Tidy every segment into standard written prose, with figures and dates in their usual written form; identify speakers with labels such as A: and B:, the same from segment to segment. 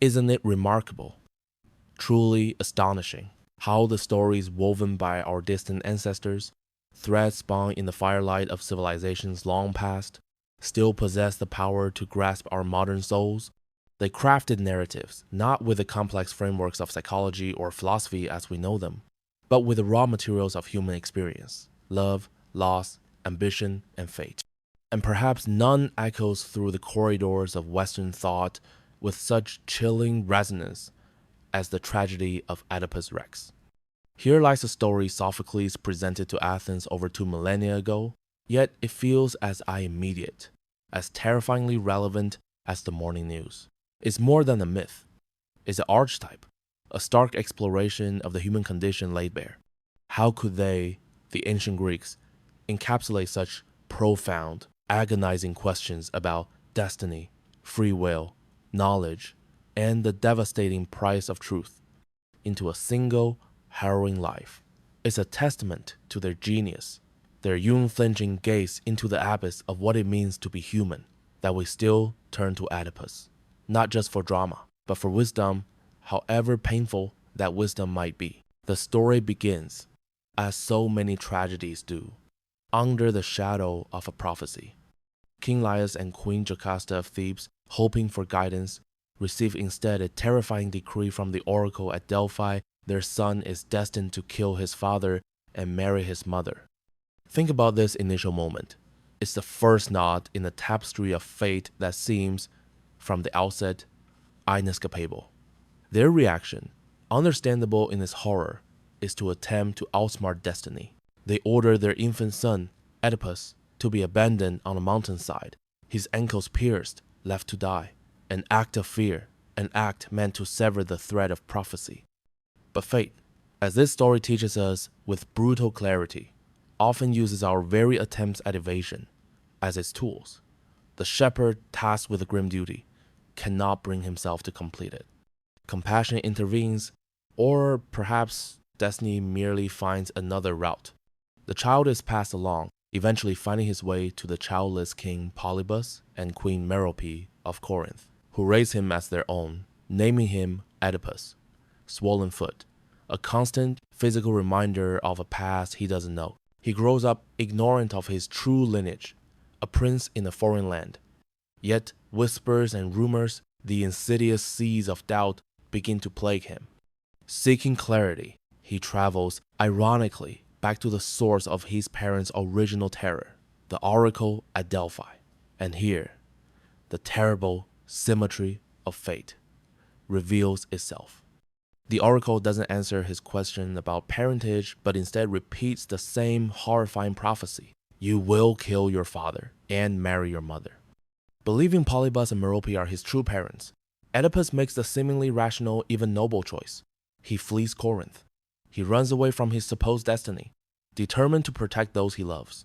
A: Isn't it remarkable, truly astonishing, how the stories woven by our distant ancestors, threads spun in the firelight of civilizations long past, still possess the power to grasp our modern souls? They crafted narratives not with the complex frameworks of psychology or philosophy as we know them, but with the raw materials of human experience: love, loss, ambition, and fate. And perhaps none echoes through the corridors of Western thought with such chilling resonance as the tragedy of Oedipus Rex. Here lies a story Sophocles presented to Athens over 2 millennia ago, yet it feels as immediate, as terrifyingly relevant as the morning news. It's more than a myth. It's an archetype, a stark exploration of the human condition laid bare. How could they, the ancient Greeks, encapsulate such profound, agonizing questions about destiny, free will, knowledge, and the devastating price of truth into a single, harrowing life? It's a testament to their genius, their unflinching gaze into the abyss of what it means to be human, that we still turn to Oedipus, not just for drama, but for wisdom, however painful that wisdom might be. The story begins, as so many tragedies do, under the shadow of a prophecy. King Laius and Queen Jocasta of Thebes, hoping for guidance, receive instead a terrifying decree from the oracle at Delphi: their son is destined to kill his father and marry his mother. Think about this initial moment. It's the first knot in the tapestry of fate that seems, from the outset, inescapable. Their reaction, understandable in its horror, is to attempt to outsmart destiny. They order their infant son, Oedipus, to be abandoned on a mountainside, his ankles pierced, left to die. An act of fear, an act meant to sever the thread of prophecy. But fate, as this story teaches us with brutal clarity, often uses our very attempts at evasion as its tools. The shepherd tasked with a grim duty cannot bring himself to complete it. Compassion intervenes, or perhaps destiny merely finds another route. The child is passed along, eventually finding his way to the childless King Polybus and Queen Merope of Corinth, who raise him as their own, naming him Oedipus, swollen foot, a constant physical reminder of a past he doesn't know. He grows up ignorant of his true lineage, a prince in a foreign land. Yet whispers and rumors, the insidious seeds of doubt, begin to plague him. Seeking clarity, he travels, ironically, back to the source of his parents' original terror, the oracle at Delphi. And here, the terrible symmetry of fate reveals itself. The oracle doesn't answer his question about parentage, but instead repeats the same horrifying prophecy: you will kill your father and marry your mother. Believing Polybus and Merope are his true parents, Oedipus makes the seemingly rational, even noble choice. He flees Corinth. He runs away from his supposed destiny, determined to protect those he loves.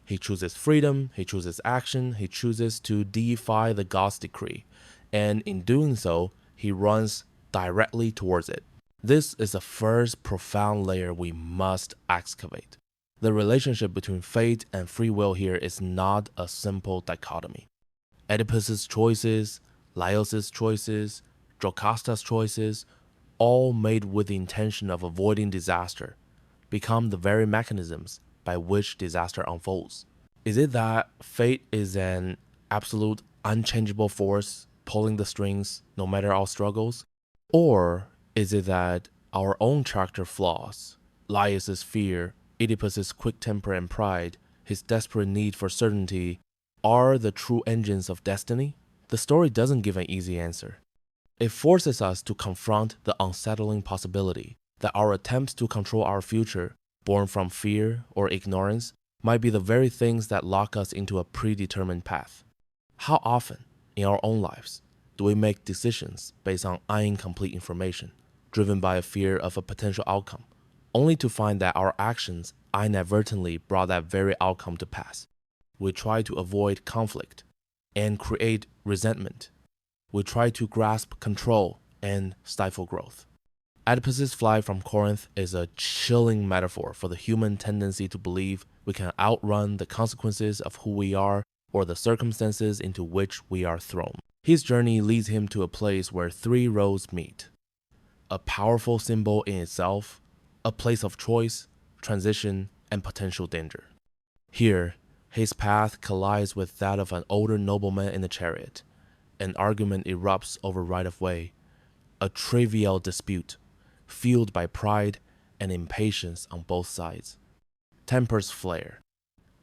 A: He chooses freedom, he chooses action, he chooses to defy the god's decree, and in doing so, he runs directly towards it. This is the first profound layer we must excavate. The relationship between fate and free will here is not a simple dichotomy. Oedipus's choices, Laius's choices, Jocasta's choices, all made with the intention of avoiding disaster, become the very mechanisms by which disaster unfolds. Is it that fate is an absolute, unchangeable force pulling the strings no matter our struggles? Or is it that our own character flaws, Laius's fear, Oedipus's quick temper and pride, his desperate need for certainty, are the true engines of destiny? The story doesn't give an easy answer. It forces us to confront the unsettling possibility that our attempts to control our future, born from fear or ignorance, might be the very things that lock us into a predetermined path. How often, in our own lives, do we make decisions based on incomplete information, driven by a fear of a potential outcome, only to find that our actions inadvertently brought that very outcome to pass? We try to avoid conflict and create resentment. We try to grasp control and stifle growth. Oedipus's flight from Corinth is a chilling metaphor for the human tendency to believe we can outrun the consequences of who we are or the circumstances into which we are thrown. His journey leads him to a place where three roads meet. A powerful symbol in itself, a place of choice, transition, and potential danger. Here, his path collides with that of an older nobleman in a chariot. An argument erupts over right-of-way, a trivial dispute, fueled by pride and impatience on both sides. Tempers flare.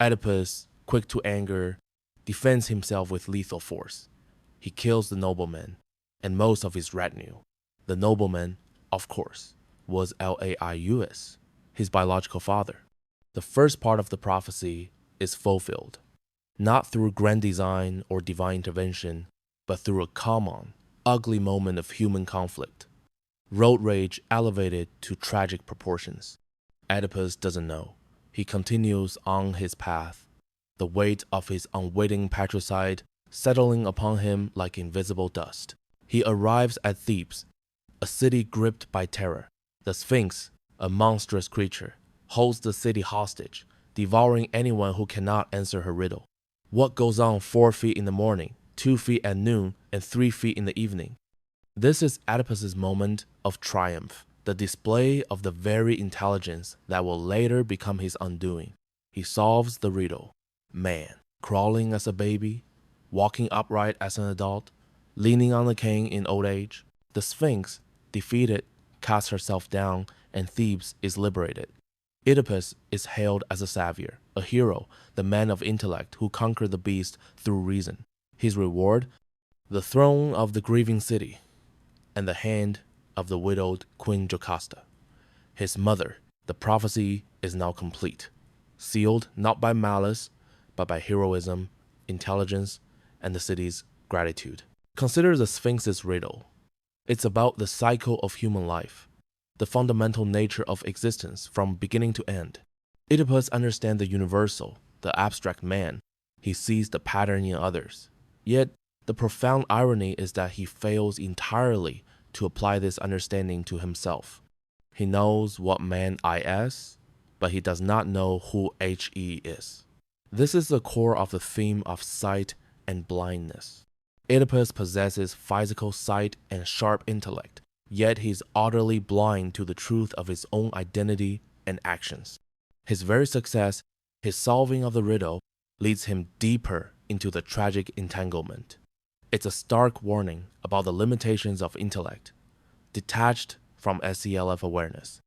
A: Oedipus, quick to anger, defends himself with lethal force. He kills the nobleman and most of his retinue. The nobleman, of course, was Laius, his biological father. The first part of the prophecy is fulfilled, not through grand design or divine intervention, but through a common, ugly moment of human conflict. Road rage elevated to tragic proportions. Oedipus doesn't know. He continues on his path, the weight of his unwitting patricide settling upon him like invisible dust. He arrives at Thebes, a city gripped by terror. The Sphinx, a monstrous creature, holds the city hostage, devouring anyone who cannot answer her riddle. What goes on 4 feet in the morning, 2 feet at noon, and 3 feet in the evening? This is Oedipus's moment of triumph, the display of the very intelligence that will later become his undoing. He solves the riddle. Man, crawling as a baby, walking upright as an adult, leaning on a cane in old age. The Sphinx, defeated, casts herself down, and Thebes is liberated. Oedipus is hailed as a savior, a hero, the man of intellect who conquered the beast through reason. His reward? The throne of the grieving city, and the hand of the widowed Queen Jocasta. His mother, the prophecy is now complete, sealed not by malice, but by heroism, intelligence, and the city's gratitude. Consider the Sphinx's riddle. It's about the cycle of human life, the fundamental nature of existence from beginning to end. Oedipus understands the universal, the abstract man. He sees the pattern in others. Yet, the profound irony is that he fails entirely to apply this understanding to himself. He knows what man is, but he does not know who He is. This is the core of the theme of sight and blindness. Oedipus possesses physical sight and sharp intellect, yet he is utterly blind to the truth of his own identity and actions. His very success, his solving of the riddle, leads him deeper into the tragic entanglement. It's a stark warning about the limitations of intellect, detached from SCLF awareness.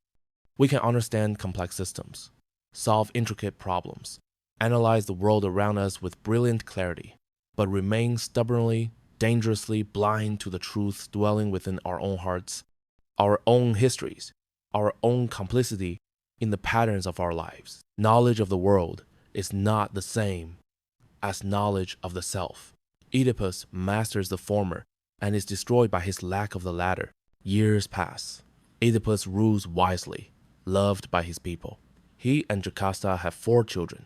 A: We can understand complex systems, solve intricate problems, analyze the world around us with brilliant clarity, but remain stubbornly, dangerously blind to the truths dwelling within our own hearts, our own histories, our own complicity in the patterns of our lives. Knowledge of the world is not the same as knowledge of the self. Oedipus masters the former and is destroyed by his lack of the latter. Years pass. Oedipus rules wisely, loved by his people. He and Jocasta have 4 children.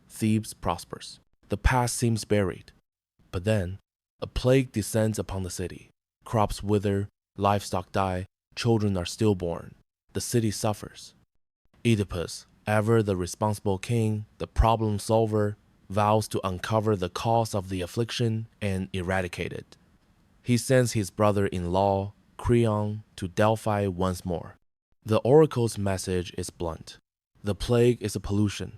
A: Thebes prospers. The past seems buried. But then, a plague descends upon the city. Crops wither, livestock die, children are stillborn. The city suffers. Oedipus, ever the responsible king, the problem solver, vows to uncover the cause of the affliction and eradicate it. He sends his brother-in-law, Creon, to Delphi once more. The oracle's message is blunt. The plague is a pollution,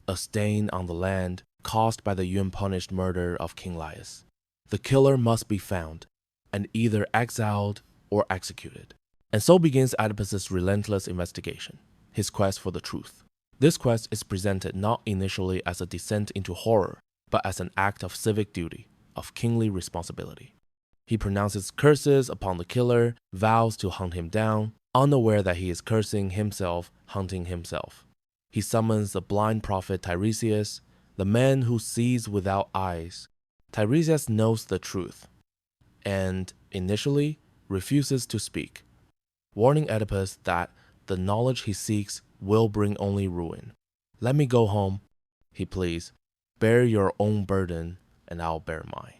A: a stain on the land caused by the unpunished murder of King Laius. The killer must be found and either exiled or executed. And so begins Oedipus's relentless investigation, his quest for the truth. This quest is presented not initially as a descent into horror, but as an act of civic duty, of kingly responsibility. He pronounces curses upon the killer, vows to hunt him down, unaware that he is cursing himself, hunting himself. He summons the blind prophet Tiresias, the man who sees without eyes. Tiresias knows the truth, and initially refuses to speak, warning Oedipus that the knowledge he seeks will bring only ruin. Let me go home, he pleads. Bear your own burden, and I'll bear mine.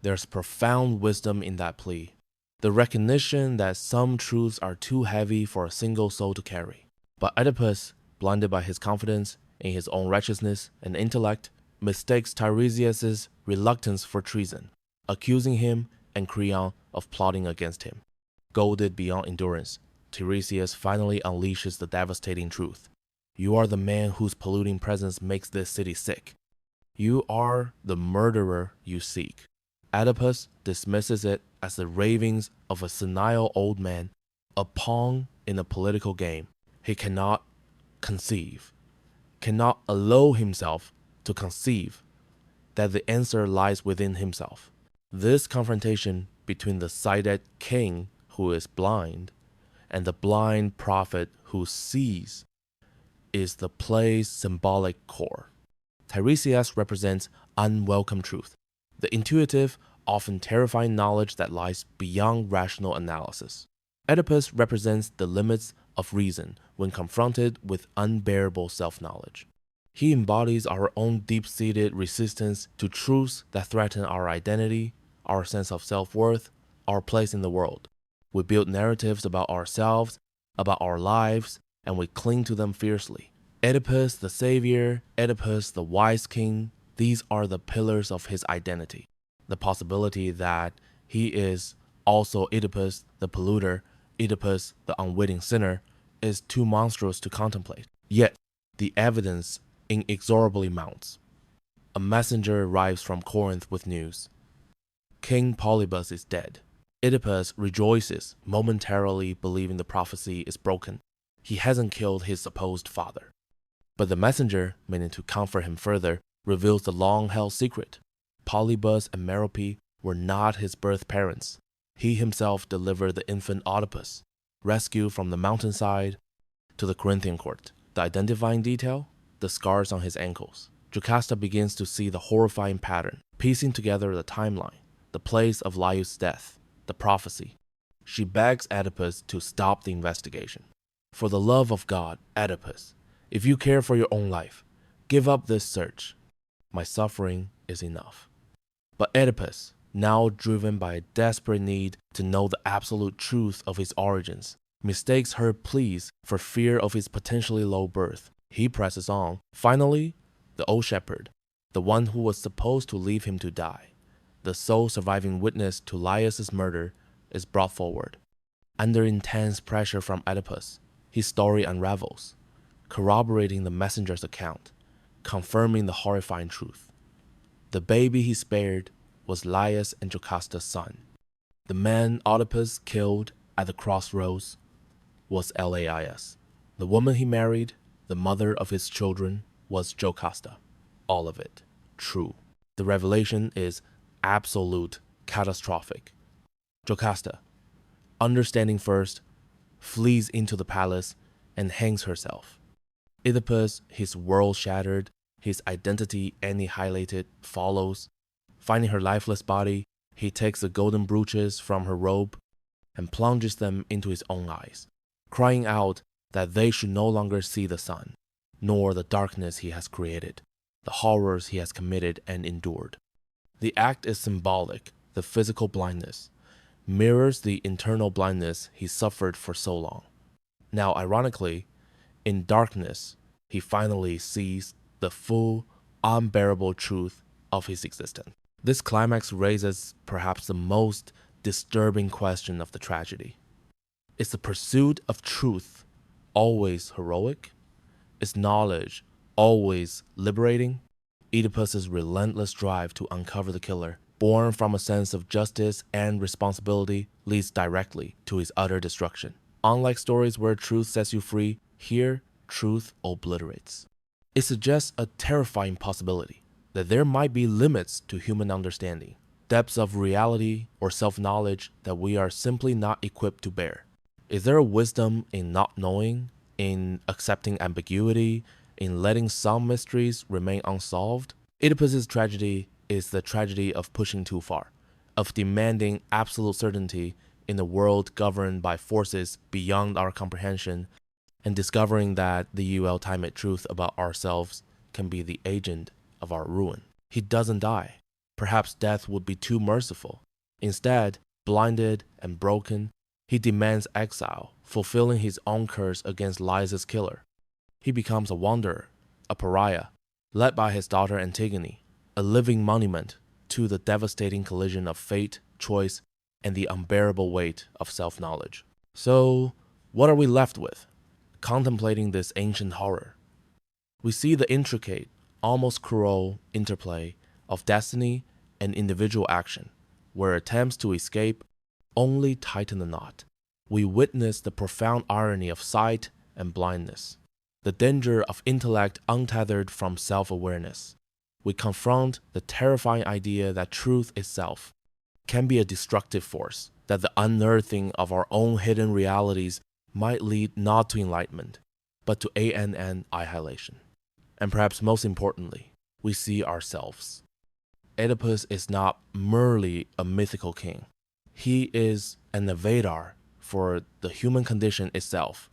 A: There's profound wisdom in that plea, the recognition that some truths are too heavy for a single soul to carry. But Oedipus, blinded by his confidence in his own righteousness and intellect, mistakes Tiresias' reluctance for treason, accusing him and Creon of plotting against him. Goaded beyond endurance, Tiresias finally unleashes the devastating truth. You are the man whose polluting presence makes this city sick. You are the murderer you seek. Oedipus dismisses it as the ravings of a senile old man, a pawn in a political game. He cannot conceive, cannot allow himself to conceive that the answer lies within himself. This confrontation between the sighted king who is blind and the blind prophet who sees is the play's symbolic core. Tiresias represents unwelcome truth, the intuitive, often terrifying knowledge that lies beyond rational analysis. Oedipus represents the limits of reason when confronted with unbearable self-knowledge. He embodies our own deep-seated resistance to truths that threaten our identity, our sense of self-worth, our place in the world. We build narratives about ourselves, about our lives, and we cling to them fiercely. Oedipus the savior, Oedipus the wise king, these are the pillars of his identity. The possibility that he is also Oedipus the polluter, Oedipus the unwitting sinner, is too monstrous to contemplate. Yet, the evidence inexorably mounts. A messenger arrives from Corinth with news. King Polybus is dead. Oedipus rejoices, momentarily believing the prophecy is broken. He hasn't killed his supposed father. But the messenger, meaning to comfort him further, reveals the long-held secret. Polybus and Merope were not his birth parents. He himself delivered the infant Oedipus, rescued from the mountainside, to the Corinthian court. The identifying detail? The scars on his ankles. Jocasta begins to see the horrifying pattern, piecing together the timeline, the place of Laius' death, the prophecy. She begs Oedipus to stop the investigation. For the love of God, Oedipus, if you care for your own life, give up this search. My suffering is enough. But Oedipus, now driven by a desperate need to know the absolute truth of his origins, mistakes her pleas for fear of his potentially low birth. He presses on. Finally, the old shepherd, the one who was supposed to leave him to die, the sole surviving witness to Laius' murder, is brought forward. Under intense pressure from Oedipus, his story unravels, corroborating the messenger's account, confirming the horrifying truth. The baby he spared was Laius and Jocasta's son. The man Oedipus killed at the crossroads was Lais. The woman he married, the mother of his children, was Jocasta. All of it true. The revelation is absolute, catastrophic. Jocasta, understanding first, flees into the palace and hangs herself. Oedipus, his world shattered, his identity annihilated, follows. Finding her lifeless body, he takes the golden brooches from her robe and plunges them into his own eyes, crying out that they should no longer see the sun, nor the darkness he has created, the horrors he has committed and endured. The act is symbolic. The physical blindness mirrors the internal blindness he suffered for so long. Now, ironically, in darkness, he finally sees the full, unbearable truth of his existence. This climax raises perhaps the most disturbing question of the tragedy. Is the pursuit of truth always heroic? Is knowledge always liberating? Oedipus's relentless drive to uncover the killer, born from a sense of justice and responsibility, leads directly to his utter destruction. Unlike stories where truth sets you free, here, truth obliterates. It suggests a terrifying possibility that there might be limits to human understanding, depths of reality or self-knowledge that we are simply not equipped to bear. Is there a wisdom in not knowing, in accepting ambiguity, in letting some mysteries remain unsolved? Oedipus's tragedy is the tragedy of pushing too far, of demanding absolute certainty in a world governed by forces beyond our comprehension, and discovering that the ultimate truth about ourselves can be the agent of our ruin. He doesn't die. Perhaps death would be too merciful. Instead, blinded and broken, he demands exile, fulfilling his own curse against Laius' killer. He becomes a wanderer, a pariah, led by his daughter Antigone, a living monument to the devastating collision of fate, choice, and the unbearable weight of self-knowledge. So, what are we left with? Contemplating this ancient horror, we see the intricate, almost cruel interplay of destiny and individual action, where attempts to escape only tighten the knot. We witness the profound irony of sight and blindness, the danger of intellect untethered from self-awareness. We confront the terrifying idea that truth itself can be a destructive force, that the unearthing of our own hidden realities might lead not to enlightenment, but to annihilation. And perhaps most importantly, we see ourselves. Oedipus is not merely a mythical king. He is an avatar for the human condition itself,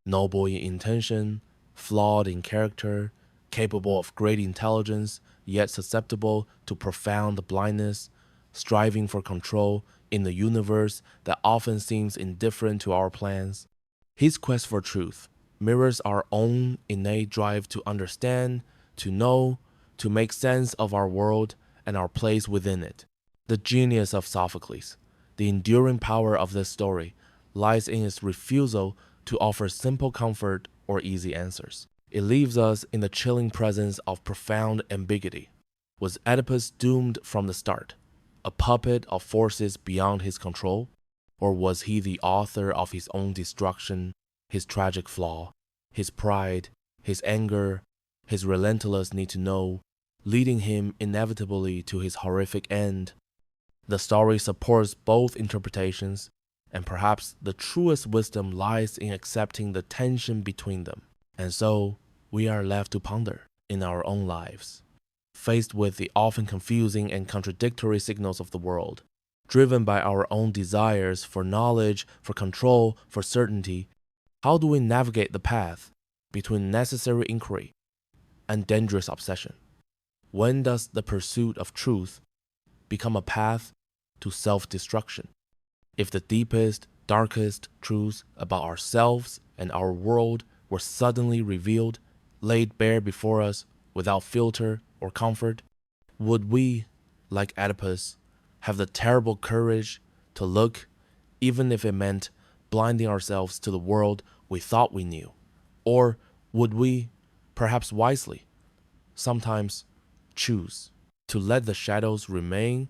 A: noble in intention, flawed in character, capable of great intelligence, yet susceptible to profound blindness, striving for control in a universe that often seems indifferent to our plans. His quest for truth mirrors our own innate drive to understand, to know, to make sense of our world and our place within it. The genius of Sophocles, the enduring power of this story, lies in its refusal to offer simple comfort or easy answers. It leaves us in the chilling presence of profound ambiguity. Was Oedipus doomed from the start, a puppet of forces beyond his control? Or was he the author of his own destruction, his tragic flaw, his pride, his anger, his relentless need to know, leading him inevitably to his horrific end? The story supports both interpretations, and perhaps the truest wisdom lies in accepting the tension between them. And so, we are left to ponder in our own lives, faced with the often confusing and contradictory signals of the world, driven by our own desires for knowledge, for control, for certainty. How do we navigate the path between necessary inquiry and dangerous obsession? When does the pursuit of truth become a path to self-destruction? If the deepest, darkest truths about ourselves and our world were suddenly revealed, laid bare before us without filter or comfort, would we, like Oedipus, have the terrible courage to look, even if it meant blinding ourselves to the world we thought we knew? Or would we, perhaps wisely, sometimes choose to let the shadows remain